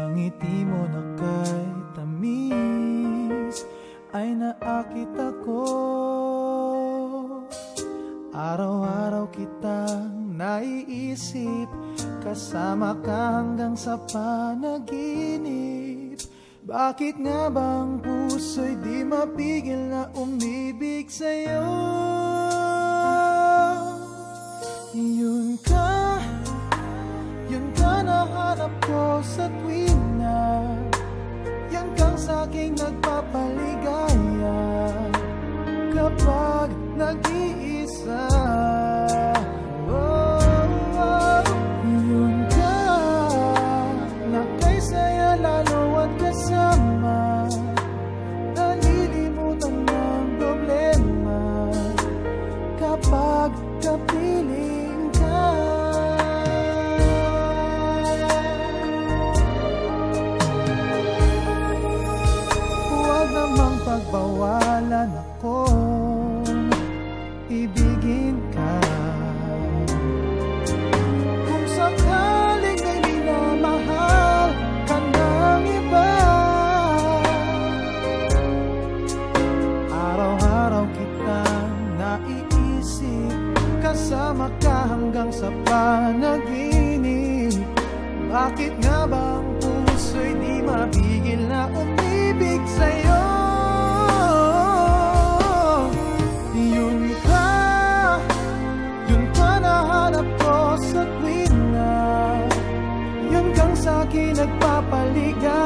Ang ngiti mo na kay tamis ay naakit ako. Araw-araw kitang naiisip, kasama ka hanggang sa panaginip. Bakit nga bang puso'y di mapigil na umibig sa'yo? Yun ka nahanap ko sa tuwing na yan kang sa'king nagpapaligaya. Kapag nag-iisa, yun ka na kay saya lalo at kasama, nalilimutan ng problema kapag kapiling ka. Huwag namang pagbawalan ako, ibigin ka. Kung sakaling may minamahal ka ng iba, araw-araw kitang naiisip, kasama ka hanggang sa panaginip. Bakit nga bang puso'y di mapigil na umibig sa'yo? Nahanap ko sa tuwing na yan kang sa'kin nagpapaligaw.